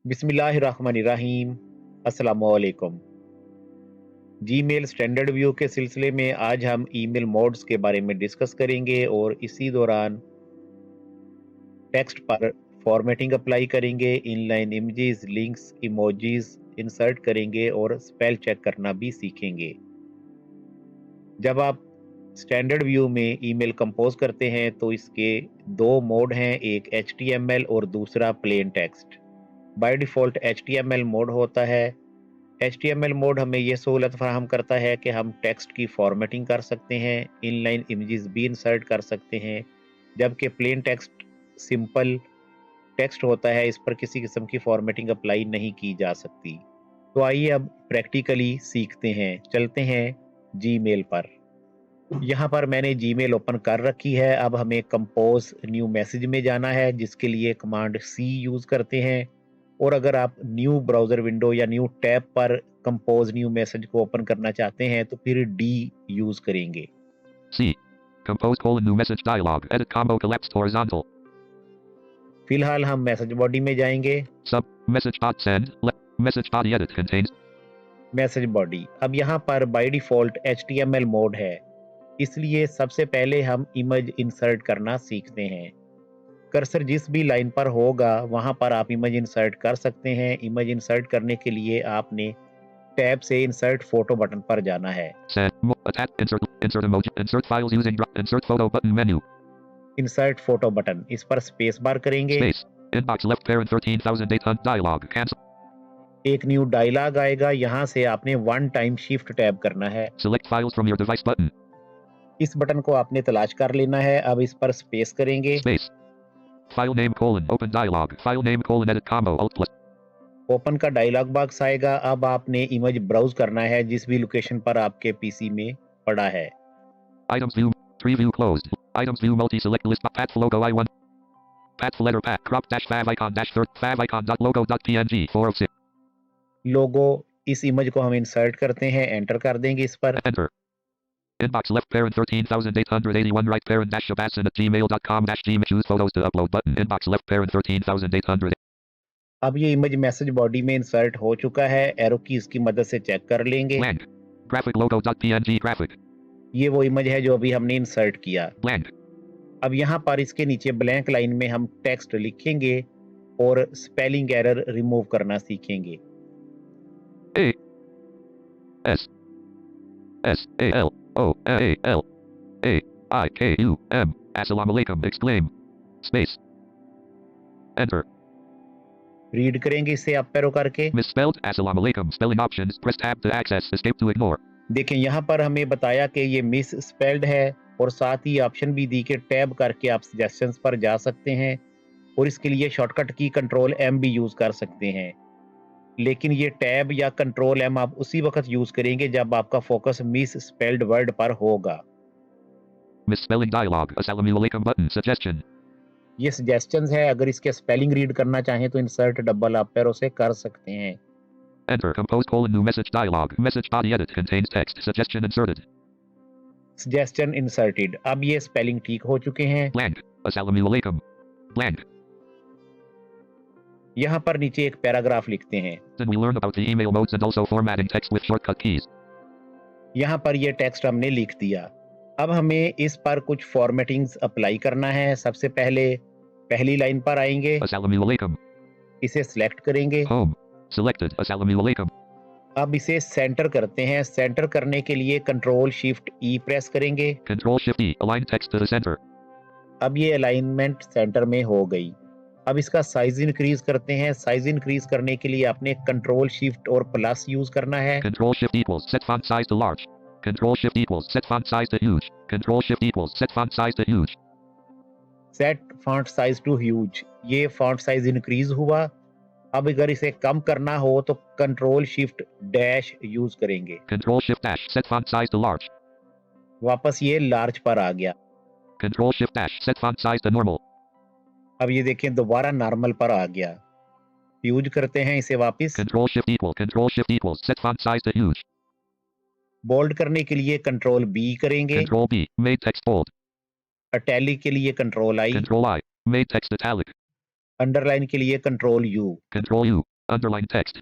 बिस्मिल्लाहिर्रहमानिर्रहीम। अस्सलामुअलैकुम। Gmail standard view के सिलसिले में आज हम ईमेल मोड्स के बारे में डिस्कस करेंगे और इसी दौरान टेक्स्ट पर फॉर्मेटिंग अप्लाई करेंगे, inline images, links, emojis insert करेंगे और स्पेल चेक करना भी सीखेंगे। जब आप स्टैंडर्ड व्यू में ईमेल कंपोज करते हैं तो इसके दो मोड हैं, एक एचटीएमएल और दूसरा plain text. By default HTML mode होता है। एचटीएमएल मोड हमें यह सहूलत फराहम करता है कि हम टेक्स्ट की फॉर्मेटिंग कर सकते हैं, इनलाइन इमेजेस भी इंसर्ट कर सकते हैं, जबकि प्लेन टेक्स्ट सिंपल टेक्स्ट होता है, इस पर किसी किस्म की फॉर्मेटिंग अप्लाई नहीं की जा सकती। तो आइए अब प्रैक्टिकली सीखते हैं। चलते हैं जीमेल पर। यहाँ पर मैंने जीमेल ओपन कर रखी है। अब हमें कंपोज न्यू मैसेज में जाना है, जिसके लिए कमांड सी यूज़ करते हैं। और अगर आप न्यू ब्राउज़र विंडो या न्यू टैब पर कंपोज न्यू मैसेज को ओपन करना चाहते हैं तो फिर डी यूज़ करेंगे। C. Compose colon new message dialog. Edit combo collapsed horizontal. फिलहाल हम मैसेज बॉडी में जाएंगे। Sub. Message dot send. Message body edit contains. Message body. अब यहाँ पर बाय डिफ़ॉल्ट एचटीएमएल मोड है, इसलिए सबसे पहले हम इमेज इंसर्ट करना सीखते हैं। कर्सर जिस भी लाइन पर होगा वहां पर आप इमेज इंसर्ट कर सकते हैं। इमेज इंसर्ट करने के लिए आपने टैब से इंसर्ट फोटो बटन पर जाना है। Send. Attach. Insert emoji. Insert files using insert photo button menu. Insert photo button, इस पर स्पेस बार करेंगे। Space. Inbox left parent 13800 dialog. Cancel. एक न्यू डायलॉग आएगा, यहाँ से आपने वन टाइम शिफ्ट टैब करना है। Select files from your device button. इस बटन को आपने तलाश कर लेना है। अब इस पर स्पेस करेंगे। Space. File name colon open dialog. File name colon edit combo alt plus. Open का डायलॉग बॉक्स आएगा। अब आपने इमेज ब्राउज करना है जिस भी लोकेशन पर आपके पीसी में पड़ा है। Items view. Preview closed. Items view multi select list path logo I1. Path letter path crop dash fav icon dash third fav icon dot logo dot png 4 of 6. लोगो, इस इमेज को हम insert करते हैं, enter कर देंगे इस पर। Enter. Inbox left parent 13881 right parent dash shabassan at gmail.com dash gmail choose photos to upload button. Inbox left parent 13800. अब ये इमेज मैसेज बॉडी में इंसर्ट हो चुका है। एरो कीज की मदद से चेक कर लेंगे। Blank. Graphic logo dot png graphic. ये वो इमेज है जो अभी हमने इंसर्ट किया। Blank. अब यहाँ पर इसके नीचे ब्लैंक लाइन में हम टेक्स्ट लिखेंगे और स्पेलिंग एरर रिमूव करना सीखेंगे। A. S. S. A. L. O. A. L. A. I. K. U. M. Assalamu alaikum exclaim. Space. Enter. Read करेंगे इसे अप एरो करके। Misspelled. Assalamu alaikum spelling options. Press tab to access. Escape to ignore. देखें यहाँ पर हमें बताया कि ये मिस स्पेल्ड है और साथ ही ऑप्शन भी दी कि टैब करके आप सजेशंस पर जा सकते हैं और इसके लिए शॉर्टकट की कंट्रोल एम भी यूज़ कर सकते हैं। लेकिन ये टैब या कंट्रोल एम आप उसी वक्त यूज़ करेंगे जब आपका फोकस मिस स्पेल्ड वर्ड पर होगा। Misspelling dialog. Assalamu alaikum button. Suggestion. ये सजेशंस है, अगर इसके स्पेलिंग रीड करना चाहें तो इंसर्ट डबल अप एरो से कर सकते हैं। Enter. Compose colon new message dialog. Message body edit contains text. Suggestion inserted. Suggestion inserted. अब ये स्पेलिंग ठीक हो चुके हैं। Blank. Assalamu alaikum. Blank. यहाँ पर नीचे एक पैराग्राफ लिखते हैं। Then we learn about the email modes and also formatting text with shortcut keys. यहाँ पर ये टेक्स्ट हमने लिख दिया। अब हमें इस पर कुछ फॉर्मेटिंग्स अप्लाई करना है। सबसे पहले पहली लाइन पर आएंगे, Assalamu alaikum. इसे सिलेक्ट करेंगे। Home. Selected. Assalamu alaikum. अब इसे सेंटर करते हैं। सेंटर करने के लिए कंट्रोल शिफ्ट ई प्रेस करेंगे। Control Shift E. Align text to the center. अब ये अलाइनमेंट सेंटर में हो गई। अब इसका साइज इंक्रीज करते हैं। साइज इंक्रीज करने के लिए आपने कंट्रोल शिफ्ट और प्लस यूज करना है। Control Shift equals set font size to large. Control Shift equals set font size to huge. Control Shift equals set font size to huge. Set font size to huge, ये font size increase हुआ। अब अगर इसे कम करना हो तो control shift dash use करेंगे। Control Shift dash set font size to large. वापस ये लार्ज पर आ गया। Control Shift dash set font size to normal. अब ये देखें दोबारा नॉर्मल पर आ गया। यूज करते हैं इसे वापस। Control Shift equals set font size to huge. Bold करने के लिए कंट्रोल बी करेंगे। Control B made text bold. Italic के लिए control I. Control I made text italic. Underline के लिए control U. Control U Underline text.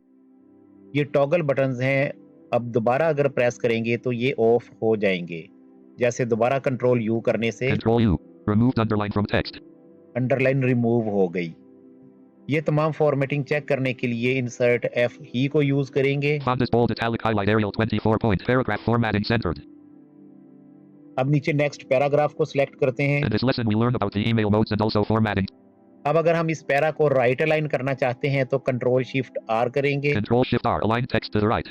ये toggle buttons हैं, अब दोबारा अगर प्रेस करेंगे तो ये ऑफ हो जाएंगे। जैसे दोबारा कंट्रोल यू करने से Control U. Removed underline from text. Underline remove हो गई। ये तमाम फॉर्मेटिंग चेक करने के लिए इंसर्ट एफ ही को यूज करेंगे। Font is bold, italic, highlight, Arial 24 point. Paragraph formatting centered. अब नीचे नेक्स्ट पैराग्राफ को सिलेक्ट करते हैं। In this lesson we learned about the email modes and also formatting. अब अगर हम इस पैरा को राइट अलाइन करना चाहते हैं तो कंट्रोल शिफ्ट आर करेंगे। Control Shift R. Align text to the right.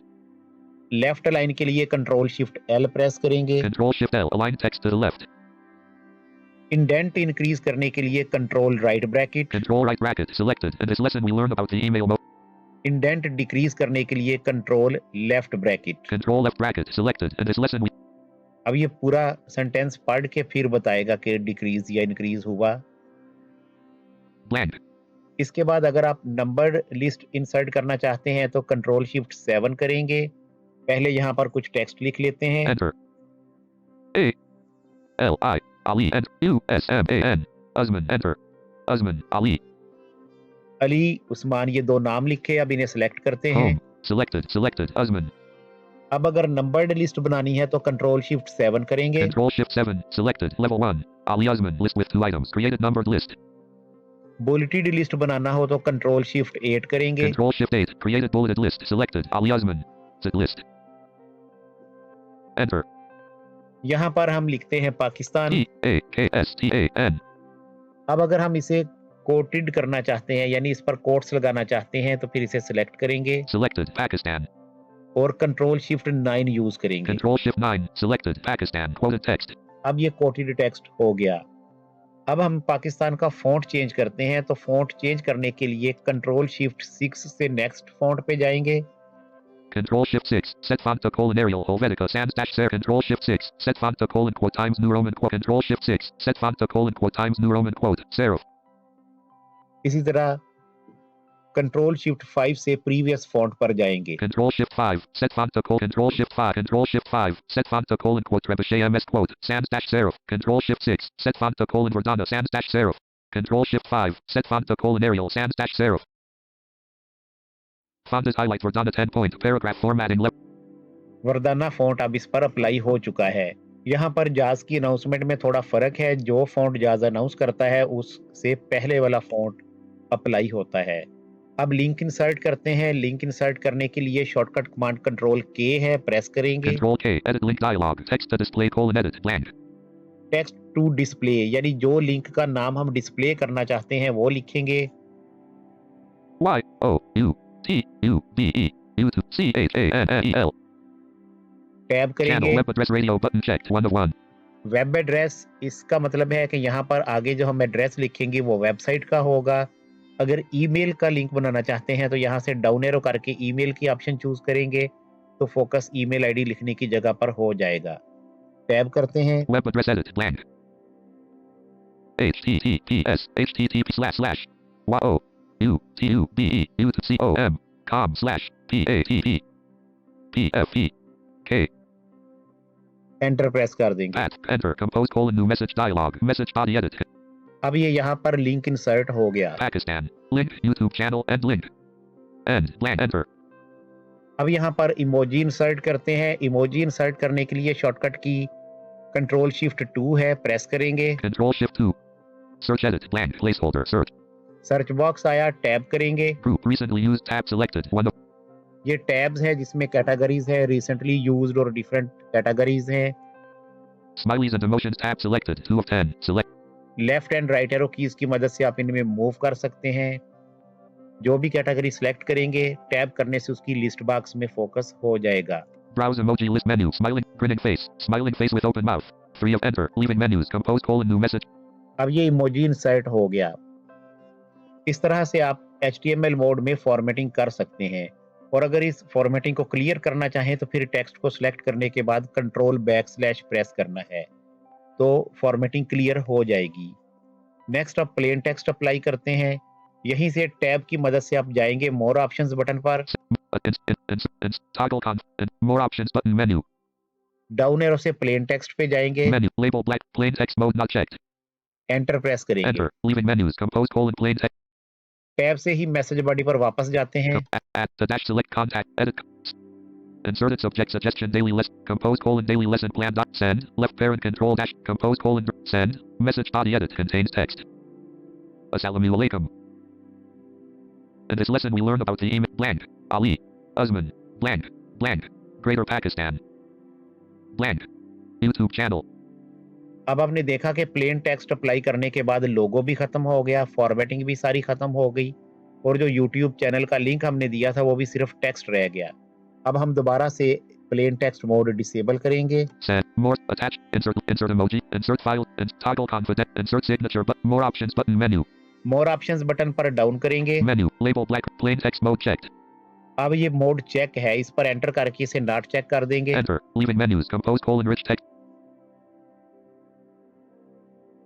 Left align के लिए कंट्रोल शिफ्ट एल प्रेस करेंगे। Control Shift L. Align text to the left. Indent increase करने के लिए control right bracket. Control right bracket selected. In this lesson we learned about the email mode. Indent decrease करने के लिए control left bracket. Control left bracket selected. In this lesson we अब ये पूरा sentence पढ़ के फिर बताएगा कि डिक्रीज या इंक्रीज हुआ। blank. इसके बाद अगर आप नंबर लिस्ट इंसर्ट करना चाहते हैं तो कंट्रोल शिफ्ट 7 करेंगे। पहले यहाँ पर कुछ टेक्स्ट लिख लेते हैं। Enter. A L I Ali and U S M A N. Usman. Enter. Usman Ali. Ali Usman ये दो नाम लिखे, अब इन्हें सेलेक्ट करते हैं। Home. Selected. Selected. Usman. अब अगर नंबर्ड लिस्ट बनानी है तो कंट्रोल शिफ्ट 7 करेंगे। Control Shift 7. Selected. Level 1. Ali Usman. List with 2 items. Created numbered list. Bulleted list बनाना हो तो कंट्रोल शिफ्ट 8 करेंगे। Control Shift 8. Created bulleted list. Selected. Ali Usman. Set list. Enter. यहाँ पर हम लिखते हैं Pakistan. E A K S T A N. अब अगर हम इसे कोटेड करना चाहते हैं यानी इस पर कोट्स लगाना चाहते हैं तो फिर इसे सिलेक्ट करेंगे Selected. Pakistan. और कंट्रोल शिफ्ट 9 यूज करेंगे। Control Shift 9. Selected. Pakistan. Quoted text. अब ये कोटेड टेक्स्ट हो गया। अब हम पाकिस्तान का फॉन्ट चेंज करते हैं तो फॉन्ट चेंज करने के लिए कंट्रोल शिफ्ट 6 से नेक्स्ट फॉन्ट पे जाएंगे। Control Shift 6. Set font to colon Arial Helvetica sans dash ser. Control Shift 6. Set font to colon quote times New Roman quote. Control Shift 6. Set font to colon quote times New Roman quote. Serif. इसी तरह control shift 5 से previous font पर जाएंगे। Control Shift 5. Set font to colon. Control Shift 5. Control Shift 5. Set font to colon quote Trebuchet MS quote sans dash serif. Control Shift 6. Set font to colon Verdana sans dash serif. Control Shift 5. Set font to colon Arial sans dash serif. Font is highlight Verdana 10 point. Paragraph formatting left. वरदाना font अब इस पर apply हो चुका है। यहाँ पर जाज की अनाउंसमेंट में थोड़ा फर्क है। जो फॉन्ट जाज अनाउंस करता है उससे पहले वाला फॉन्ट अप्लाई होता है। अब लिंक इंसर्ट करते हैं। लिंक इंसर्ट करने के लिए शॉर्टकट कमांड कंट्रोल के है, प्रेस करेंगे। Control K. Edit link dialog. Text to display colon edit blank. Text to display यानी जो लिंक का नाम हम डिस्प्ले करना चाहते हैं वो लिखेंगे। Y O U T U B E YouTube C H A N N E L. Tab Channel करेंगे। web address radio button checked 1 of 1. Web address, इसका मतलब है कि यहाँ पर आगे जो हम एड्रेस लिखेंगे वो वेबसाइट का होगा। अगर ईमेल का लिंक बनाना चाहते हैं तो यहाँ से डाउन एरो करके ईमेल की ऑप्शन चूज करेंगे तो फोकस ईमेल आईडी लिखने की जगह पर हो जाएगा। टैब करते हैं। Web address edit blank. HTTPS HTTP slash Y O U T U B E YouTube C O M com slash P A T P P F E K enter press कर देंगे। at enter compose colon new message dialog message body edit अब ये यहाँ पर link insert हो गया। Pakistan link YouTube channel and link end blank enter. अब यहाँ पर इमोजी इंसर्ट करते हैं। इमोजी इंसर्ट करने के लिए शॉर्टकट की कंट्रोल शिफ्ट 2 है, प्रेस करेंगे। Control Shift 2. Search edit blank placeholder search. Search box आया, टैब करेंगे। Group recently used tab selected 1 of ये टैब्स है जिसमें कैटेगरीज है, रिसेंटली यूज्ड और डिफरेंट कैटेगरीज हैं। smileys and emotions tab selected 2 of 10 select left and right arrow keys की मदद से आप इनमें मूव कर सकते हैं। जो भी कैटेगरी सिलेक्ट करेंगे टैब करने से उसकी लिस्ट बॉक्स में फोकस हो जाएगा। browse emoji list menu smiling face with open mouth 3 of enter leaving menus compose colon new message. अब ये इमोजी इंसर्ट हो गया। इस तरह से आप HTML मोड में फॉर्मेटिंग कर सकते हैं। और अगर इस फॉर्मेटिंग को क्लियर करना चाहें तो फिर टेक्स्ट को सिलेक्ट करने के बाद कंट्रोल बैकस्लैश प्रेस करना है तो फॉर्मेटिंग क्लियर हो जाएगी। नेक्स्ट अब प्लेन टेक्स्ट अप्लाई करते हैं। यहीं से टैब की मदद से आप जाएंगे मोर ऑप्शंस बटन पर। Toggle more options button menu. Down arrow से प्लेन टेक्स्ट पे जाएंगे। Menu label black plain text mode not checked. Enter press करेंगे। Enter leaving menus compose colon plain text. Tab से ही मैसेज बॉडी पर वापस जाते हैं। Add the dash select contact. Edit. Inserted subject suggestion daily lesson. Compose colon daily lesson plan. Dot send. Left parent control dash. Compose colon send. Message body edit contains text. Assalamu alaikum. In this lesson we learn about the email blank. Ali. Usman. Blank. Blank. Greater Pakistan. Blank. YouTube channel. अब आपने देखा कि plain text apply करने के बाद लोगो भी खत्म हो गया, फॉर्मेटिंग भी सारी खत्म हो गई और जो यूट्यूब चैनल का लिंक हमने दिया था वो भी सिर्फ टेक्स्ट रह गया। अब हम दोबारा से प्लेन टेक्स्ट मोड डिसेबल करेंगे। Send. More. Attach. Insert emoji. Insert file. Toggle confident. Insert signature. But more options button menu. More options button पर डाउन करेंगे। Menu. Label black. Plain text mode checked. अब ये mode check है, इस पर enter करके इसे नॉट चेक कर देंगे। Enter. Leaving menus. Compose colon rich text.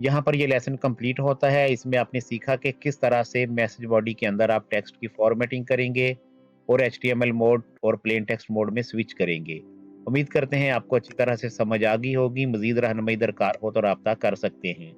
यहाँ पर ये लेसन कंप्लीट होता है। इसमें आपने सीखा कि किस तरह से मैसेज बॉडी के अंदर आप टेक्स्ट की फॉर्मेटिंग करेंगे और एचटीएमएल मोड और प्लेन टेक्स्ट मोड में स्विच करेंगे। उम्मीद करते हैं आपको अच्छी तरह से समझ आ गई होगी। मजीद रहनुमाई दरकार हो तो राब्ता कर सकते हैं।